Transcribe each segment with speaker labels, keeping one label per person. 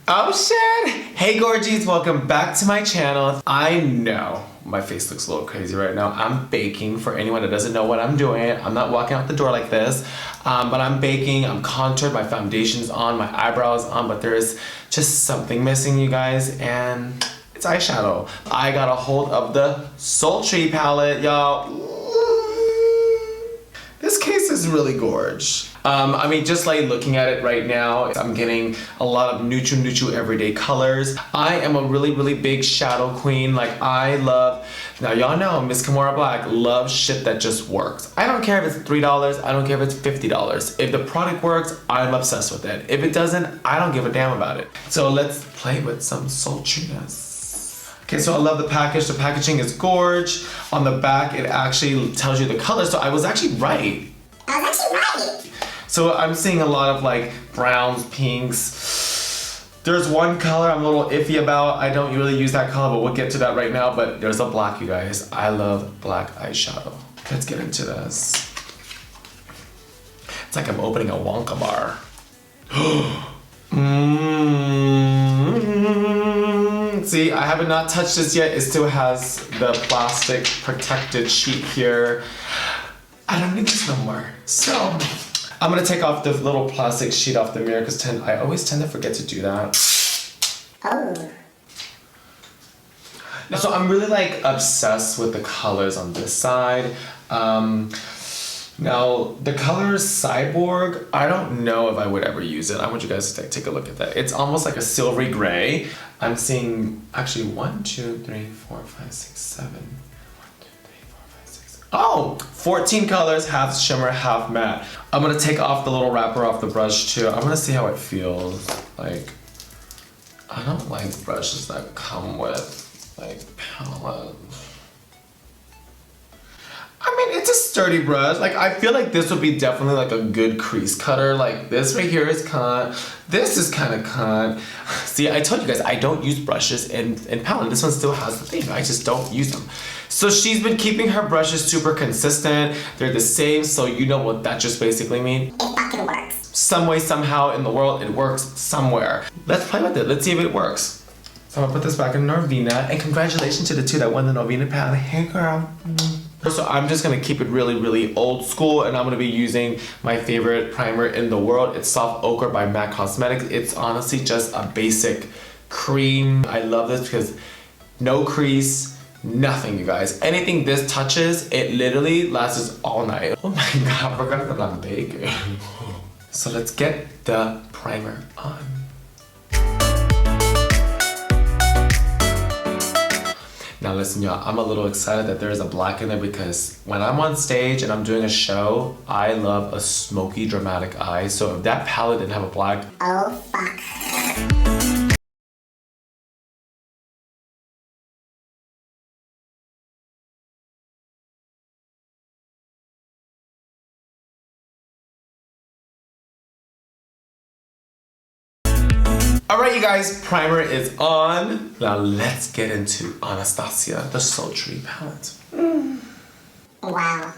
Speaker 1: Oh shit! Hey gorgies, welcome back to my channel. I know my face looks a little crazy right now. I'm baking. For anyone that doesn't know what I'm doing, I'm not walking out the door like this, but I'm baking, I'm contoured, my foundation's on, my eyebrows on, but there is just something missing, you guys, and it's eyeshadow. I got a hold of the Sultry Palette, y'all. This case is really gorge. I mean, just like looking at it right now, I'm getting a lot of neutral everyday colors. I am a really big shadow queen. Like, I love, now y'all know Miss Kimora Blac loves shit that just works. I don't care if it's $3, I don't care if it's $50. If the product works, I'm obsessed with it. If it doesn't, I don't give a damn about it. So let's play with some sultriness. Okay, so I love the package. The packaging is gorge. On the back, it actually tells you the colors. So I was actually right. So I'm seeing a lot of like browns, pinks. There's one color I'm a little iffy about. I don't really use that color, but we'll get to that right now. But there's a black, you guys. I love black eyeshadow. Let's get into this. It's like I'm opening a Wonka bar. See, I have not touched this yet. It still has the plastic protected sheet here. I don't need this no more. So I'm gonna take off the little plastic sheet off the mirror because I always tend to forget to do that. Oh. So I'm really like obsessed with the colors on this side. Now the color Cyborg, I don't know if I would ever use it. I want you guys to take a look at that. It's almost like a silvery gray. I'm seeing actually 1, 2, 3, 4, 5, 6, 7. 1, 2, 3, 4, 5, 6. Oh, 14 colors, half shimmer, half matte. I'm gonna take off the little wrapper off the brush too. I'm gonna see how it feels. Like, I don't like brushes that come with like palettes. I mean, it's a sturdy brush. Like, I feel like this would be definitely like a good crease cutter. Like, this right here is cunt. This is kind of cunt. See, I told you guys, I don't use brushes in palette. This one still has the thing. I just don't use them. So she's been keeping her brushes super consistent. They're the same, so you know what that just basically means. It fucking works. Some way, somehow in the world, it works somewhere. Let's play with it. Let's see if it works. So I'm gonna put this back in Norvina. And congratulations to the two that won the Norvina palette. Hey, girl. So I'm just gonna keep it really old school, and I'm gonna be using my favorite primer in the world. It's Soft Ochre by MAC Cosmetics. It's honestly just a basic cream. I love this because no crease, nothing, you guys. Anything this touches, it literally lasts all night. Oh my god, I forgot that I'm baking. So let's get the primer on. Now listen, y'all, I'm a little excited that there's a black in there because when I'm on stage and I'm doing a show, I love a smoky, dramatic eye. So if that palette didn't have a black, oh fuck. Alright, you guys, primer is on. Now let's get into Anastasia, the Sultry Palette. Wow.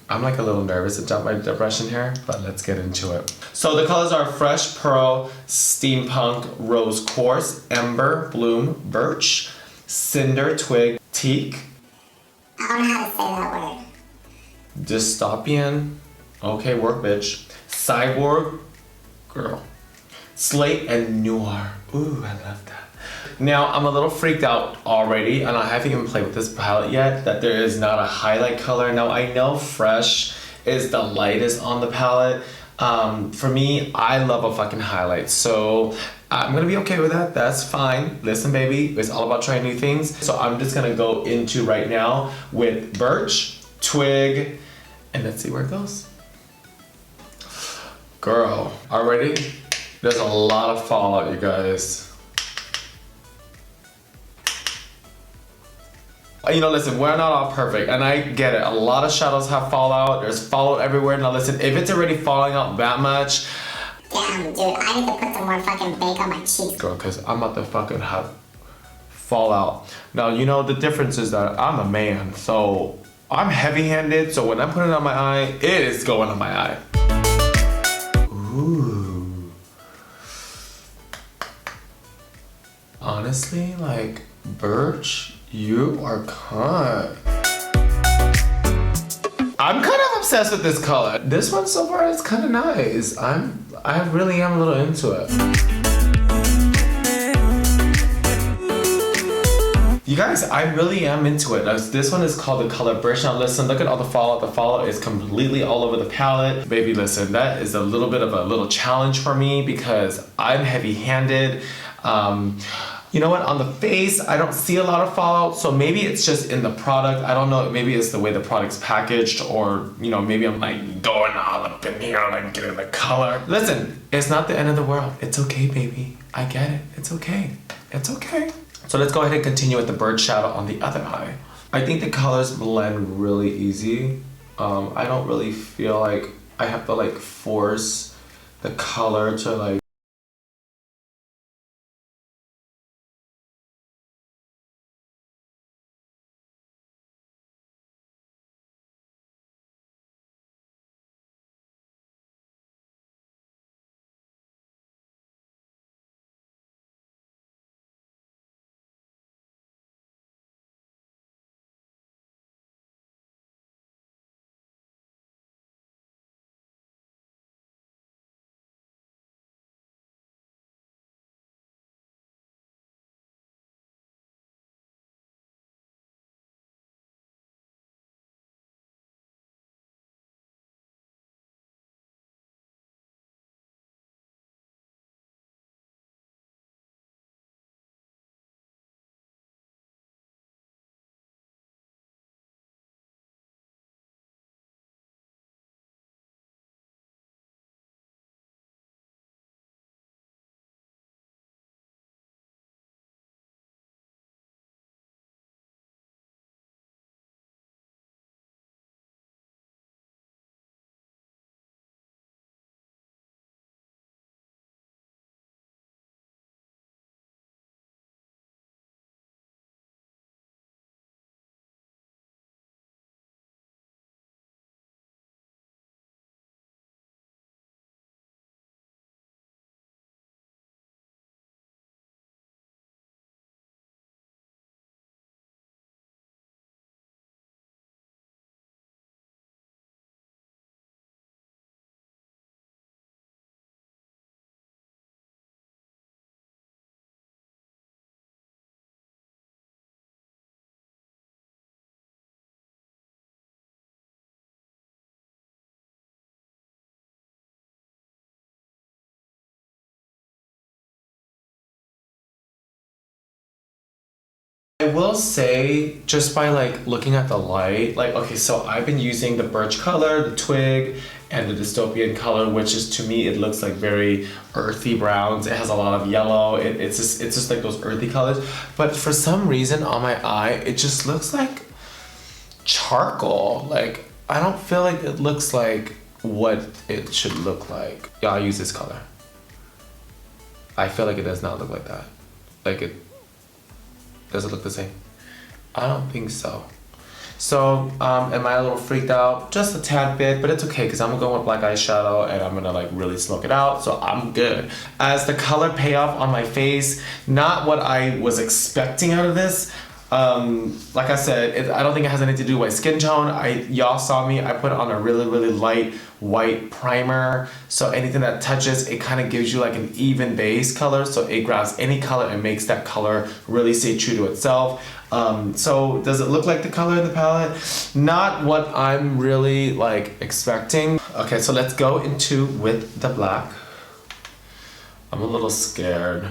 Speaker 1: I'm like a little nervous to dump my brush in here, but let's get into it. So the colors are Fresh Pearl, Steampunk, Rose Quartz, Ember, Bloom, Birch, Cinder, Twig, Teak. I don't know how to say that word. Dystopian. Okay, work, bitch. Cyborg. Girl. Slate and Noir. Ooh, I love that. Now, I'm a little freaked out already, and I haven't even played with this palette yet, that there is not a highlight color. Now, I know Fresh is the lightest on the palette. For me, I love a fucking highlight, so I'm gonna be okay with that. That's fine. Listen, baby, it's all about trying new things. So I'm just gonna go into right now with Birch, Twig, and let's see where it goes. Girl, already? There's a lot of fallout, you guys. You know, listen, we're not all perfect, and I get it. A lot of shadows have fallout. There's fallout everywhere. Now listen, if it's already falling out that much, damn, dude, I need to put some more fucking bake on my cheeks. Girl, because I'm about to fucking have fallout. Now, you know, the difference is that I'm a man, so I'm heavy-handed, so when I'm putting it on my eye, it is going on my eye. Ooh. honestly, like, Birch, you are kind. I'm kind of obsessed with this color. This one so far is kind of nice. I really am a little into it. You guys, I really am into it. This one is called the color Birch. Now listen, look at all the fallout. The fallout is completely all over the palette. Baby, listen, that is a little bit of a little challenge for me because I'm heavy-handed. You know what, on the face, I don't see a lot of fallout, so maybe it's just in the product. I don't know, maybe it's the way the product's packaged, or, you know, maybe I'm like going all up in here, like getting the color. Listen, it's not the end of the world. It's okay, baby. I get it. It's okay. It's okay. So let's go ahead and continue with the Birch shadow on the other eye. I think the colors blend really easy. I don't really feel like I have to like force the color to like I will say, just by like looking at the light, like, okay, so I've been using the Birch color, the Twig, and the Dystopian color, which is, to me, it looks like very earthy browns. It has a lot of yellow. It's just like those earthy colors. But for some reason on my eye, it just looks like charcoal. Like, I don't feel like it looks like what it should look like. Yeah, I'll use this color. I feel like it does not look like that. Like it, does it look the same? I don't think so. So, am I a little freaked out? Just a tad bit, but it's okay because I'm gonna go with black eyeshadow and I'm gonna like really smoke it out, so I'm good. As the color payoff on my face, not what I was expecting out of this. Like I said, I don't think it has anything to do with my skin tone. Y'all saw me, I put on a really, really light white primer. So anything that touches, it kind of gives you like an even base color. So it grabs any color and makes that color really stay true to itself. So does it look like the color in the palette? Not what I'm really like expecting. Okay, so let's go into with the black. I'm a little scared.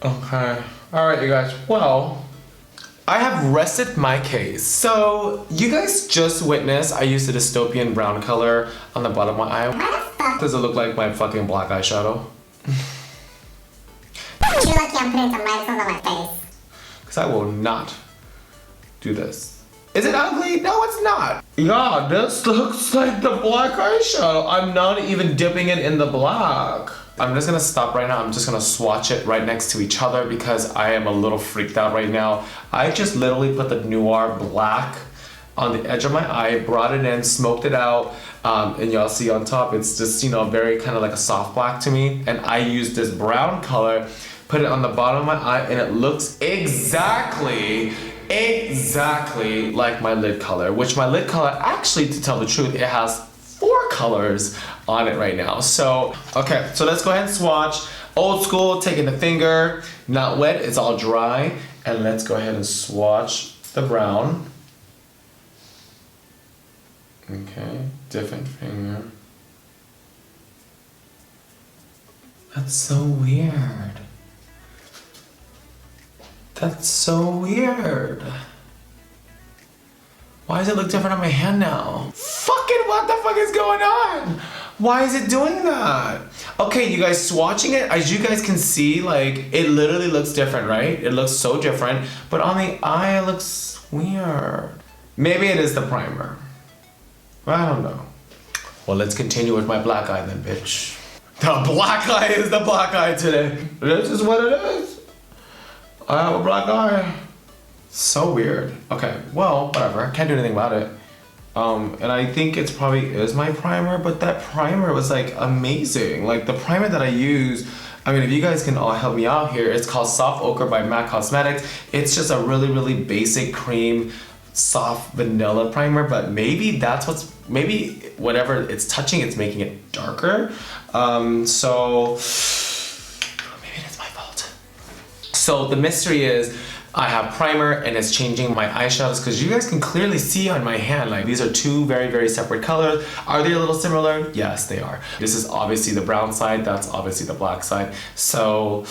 Speaker 1: Okay. Alright, you guys. Well, I have rested my case. So, you guys just witnessed I used a Dystopian brown color on the bottom of my eye. Does it look like my fucking black eyeshadow?
Speaker 2: You're lucky I'm putting some rhinestones on my face.
Speaker 1: Because I will not do this. Is it ugly? No, it's not. Yeah, this looks like the black eyeshadow. I'm not even dipping it in the black. I'm just gonna stop right now. I'm just gonna swatch it right next to each other because I am a little freaked out right now. I just literally put the Noir Black on the edge of my eye, brought it in, smoked it out, and y'all see on top, it's just, you know, very kind of like a soft black to me. And I used this brown color, put it on the bottom of my eye, and it looks exactly like my lid color, which my lid color, actually, to tell the truth, it has 4 colors on it right now. So, okay, so let's go ahead and swatch. Old school, taking the finger, not wet, it's all dry. And let's go ahead and swatch the brown. Okay, different finger. That's so weird. That's so weird. Why does it look different on my hand now? Fucking what the fuck is going on? Why is it doing that? Okay, you guys, swatching it, as you guys can see, like, it literally looks different, right? It looks so different, but on the eye, it looks weird. Maybe it is the primer. I don't know. Well, let's continue with my black eye then, bitch. The black eye is the black eye today. This is what it is. I have a black eye. So weird. Okay, well, whatever. Can't do anything about it. And I think it's probably is my primer, but that primer was like amazing. Like the primer that I use, I mean, if you guys can all help me out here, it's called Soft Ochre by MAC Cosmetics. It's just a really, really basic cream, soft vanilla primer, but maybe that's what's, maybe whatever it's touching, it's making it darker. So maybe it's my fault. So the mystery is, I have primer and it's changing my eyeshadows because you guys can clearly see on my hand, like these are 2 very, very separate colors. Are they a little similar? Yes, they are. This is obviously the brown side, that's obviously the black side. So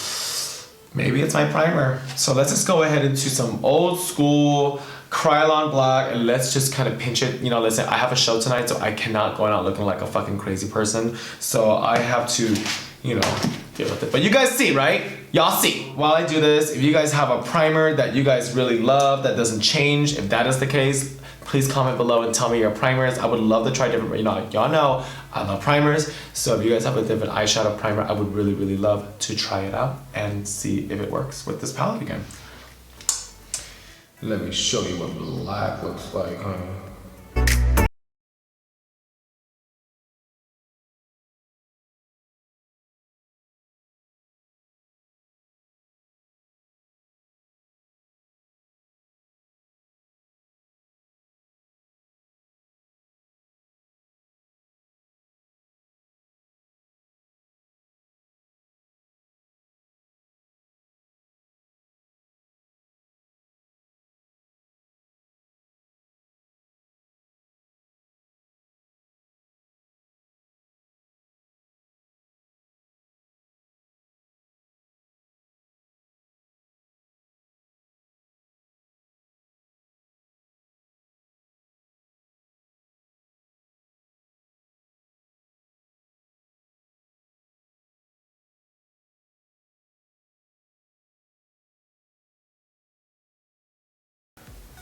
Speaker 1: maybe it's my primer. So let's just go ahead into some old school Krylon black and let's just kind of pinch it. You know, listen, I have a show tonight, so I cannot go out looking like a fucking crazy person. So I have to, you know, deal with it. But you guys see, right? Y'all see. While I do this, if you guys have a primer that you guys really love that doesn't change, if that is the case, please comment below and tell me your primers. I would love to try different, you know, y'all know I love primers. So if you guys have a different eyeshadow primer, I would really, really love to try it out and see if it works with this palette again. Let me show you what black looks like, honey.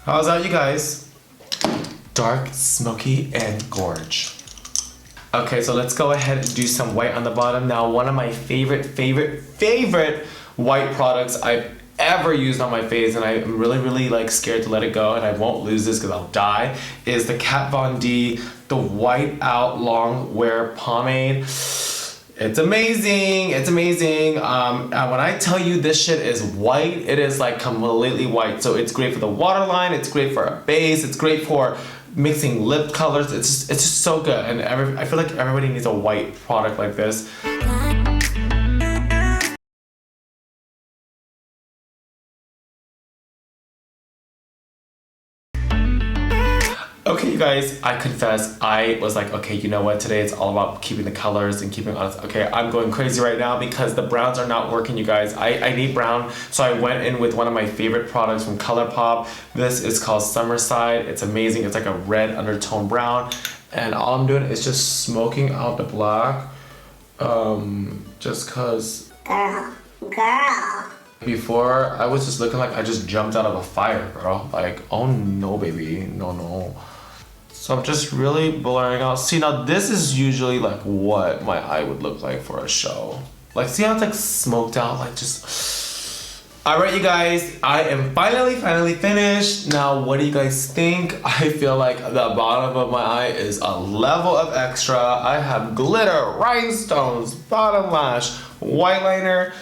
Speaker 1: How's that, you guys? Dark, smoky, and gorge. Okay, so let's go ahead and do some white on the bottom. Now, one of my favorite white products I've ever used on my face, and I'm really, really like scared to let it go, and I won't lose this because I'll die, is the Kat Von D, the White Out Long Wear Pomade. It's amazing, it's amazing. And when I tell you this shit is white, it is like completely white. So it's great for the waterline, it's great for a base, it's great for mixing lip colors. It's just so good. And I feel like everybody needs a white product like this. Okay, you guys, I confess, I was like, okay, you know what? Today it's all about keeping the colors and keeping honest. Okay, I'm going crazy right now because the browns are not working, you guys. I need brown, so I went in with one of my favorite products from ColourPop. This is called Summerside. It's amazing. It's like a red undertone brown. And all I'm doing is just smoking out the black. Just cause...
Speaker 2: Girl.
Speaker 1: Before, I was just looking like I just jumped out of a fire, girl. Like, oh no, baby. No. So I'm just really blurring out. See, now this is usually like what my eye would look like for a show. Like, see how it's like smoked out? Like, just... Alright, you guys. I am finally finished. Now, what do you guys think? I feel like the bottom of my eye is a level of extra. I have glitter, rhinestones, bottom lash, white liner.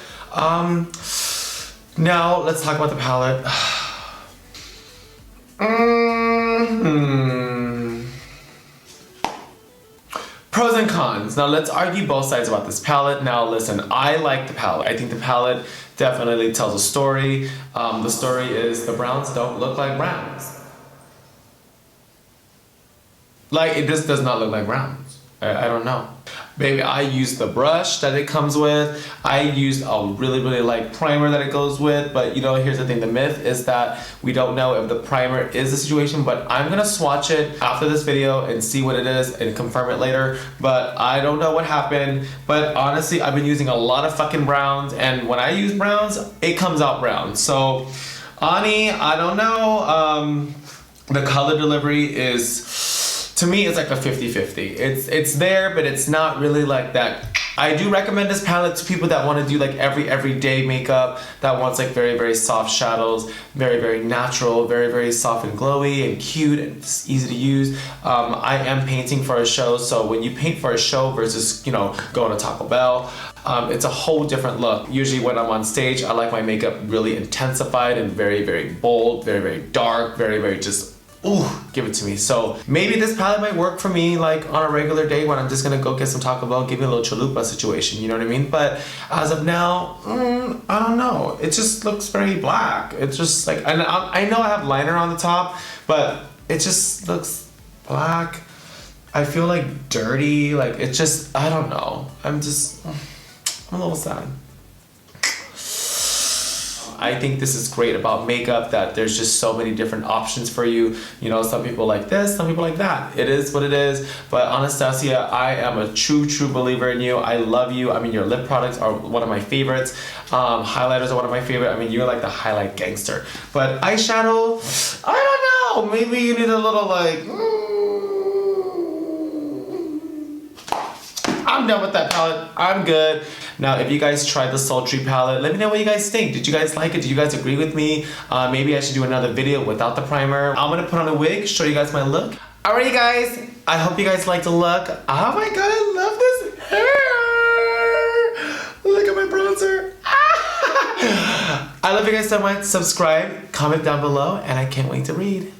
Speaker 1: Now, let's talk about the palette. Pros and cons. Now, let's argue both sides about this palette. Now, listen, I like the palette. I think the palette definitely tells a story. The story is the browns don't look like browns. Like, it just does not look like browns. I don't know. Baby, I used the brush that it comes with. I used a really light primer that it goes with. But you know, here's the thing. The myth is that we don't know if the primer is the situation. But I'm going to swatch it after this video and see what it is and confirm it later. But I don't know what happened. But honestly, I've been using a lot of fucking browns. And when I use browns, it comes out brown. So, Ani, I don't know. The color delivery is... To me, it's like a 50-50. It's there, but it's not really like that. I do recommend this palette to people that want to do like everyday makeup, that wants like very soft shadows, very natural, very soft and glowy and cute and just easy to use. I am painting for a show, so when you paint for a show versus, you know, going to Taco Bell, it's a whole different look. Usually when I'm on stage, I like my makeup really intensified and very bold, very dark, very just... Ooh, give it to me. So maybe this palette might work for me like on a regular day when I'm just gonna go get some Taco Bell, give me a little chalupa situation, you know what I mean? But as of now, I don't know. It just looks very black. It's just like, and I know I have liner on the top, but it just looks black. I feel like dirty, like it just, I don't know. I'm a little sad. I think this is great about makeup, that there's just so many different options for you. You know, some people like this, some people like that. It is what it is. But Anastasia, I am a true believer in you. I love you. I mean, your lip products are one of my favorites. Highlighters are one of my favorite. I mean, you're like the highlight gangster. But eyeshadow, I don't know. Maybe you need a little like... I'm done with that palette. I'm good. Now, if you guys tried the Sultry palette, let me know what you guys think. Did you guys like it? Did you guys agree with me? Maybe I should do another video without the primer. I'm gonna put on a wig, show you guys my look. Alright, guys. I hope you guys liked the look. Oh my god, I love this hair. Look at my bronzer. I love you guys so much. Subscribe, comment down below, and I can't wait to read.